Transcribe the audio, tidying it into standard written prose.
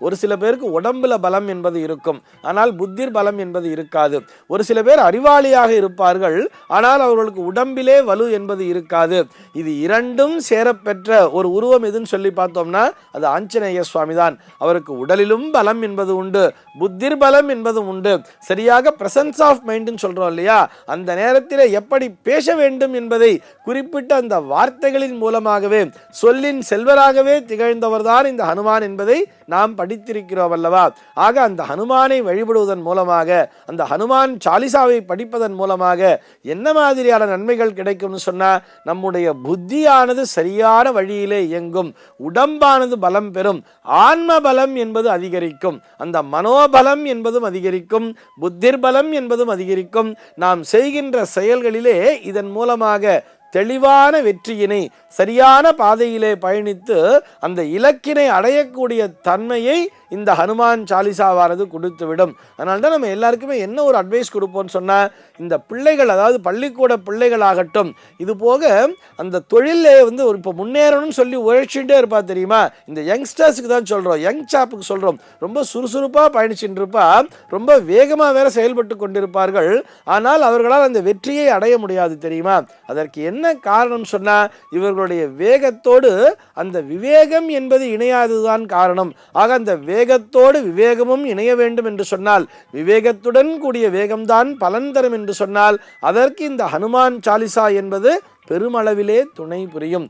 ஒரு சில பேருக்கு உடம்புல பலம் என்பது இருக்கும், ஆனால் புத்திர் பலம் என்பது இருக்காது. ஒரு சில பேர் அறிவாளியாக இருப்பார்கள், ஆனால் அவர்களுக்கு உடம்பிலே வலு என்பது இருக்காது. இது இரண்டும் சேரப்பெற்ற ஒரு உருவம் எதுன்னு சொல்லி பார்த்தோம்னா அது ஆஞ்சநேய சுவாமி தான். அவருக்கு உடலிலும் பலம் என்பது உண்டு, புத்திர் பலம் என்பதும் உண்டு. சரியாக பிரசன்ஸ் ஆஃப் மைண்ட்னு சொல்றோம் இல்லையா, அந்த நேரத்தில் எப்படி பேச வேண்டும் என்பதை குறிப்பிட்ட அந்த வார்த்தைகளின் மூலமாகவே சொல்லின் செல்வராகவே திகழ்ந்தவர் தான் இந்த ஹனுமான் என்பதை நாம் படித்திருக்கிறோம் அல்லவா. ஆக அந்த ஹனுமானை வழிபடுவதன் மூலமாக, அந்த ஹனுமான் சாலிசாவை படிப்பதன் மூலமாக என்ன மாதிரியான நன்மைகள் கிடைக்கும்னு சொன்னா, நம்முடைய புத்தியானது சரியான வழியிலே இயங்கும், உடம்பானது பலம் பெறும், ஆன்ம பலம் என்பது அதிகரிக்கும், அந்த மனோபலம் என்பதும் அதிகரிக்கும், புத்திர் பலம் என்பதும் அதிகரிக்கும். நாம் செய்கின்ற செயல்களிலே இதன் மூலமாக தெளிவான வெற்றியினை, சரியான பாதையிலே பயணித்து அந்த இலக்கினை அடையக்கூடிய தன்மையை இந்த ஹனுமான் சாலிசாவானது கொடுத்துவிடும். அதனால்தான் நம்ம எல்லாருக்குமே என்ன ஒரு அட்வைஸ் கொடுப்போம்னு சொன்னா, இந்த பிள்ளைகள், அதாவது பள்ளிக்கூட பிள்ளைகளாகட்டும், இது போக அந்த தொழிலே இப்போ முன்னேறணும்னு சொல்லி உழைச்சிட்டே இருப்பா தெரியுமா, இந்த யங்ஸ்டர்ஸுக்கு தான் சொல்றோம், யங் சாப்புக்கு சொல்றோம். ரொம்ப சுறுசுறுப்பா பயணிச்சுட்டு இருப்பா, ரொம்ப வேகமா வேற செயல்பட்டு கொண்டிருப்பார்கள். ஆனால் அவர்களால் அந்த வெற்றியை அடைய முடியாது தெரியுமா. அதற்கு என்ன காரணம் சொன்னா, இவர்களுடைய வேகத்தோடு அந்த விவேகம் என்பது இணையாததுதான் காரணம். ஆக அந்த வேகத்தோடு விவேகமும் இணைய வேண்டும் என்று சொன்னால், விவேகத்துடன் கூடிய வேகம்தான் பலன் தரும் என்று சொன்னால், அதற்கு இந்த ஹனுமான் சாலிசா என்பது பெருமளவிலே துணை புரியும்.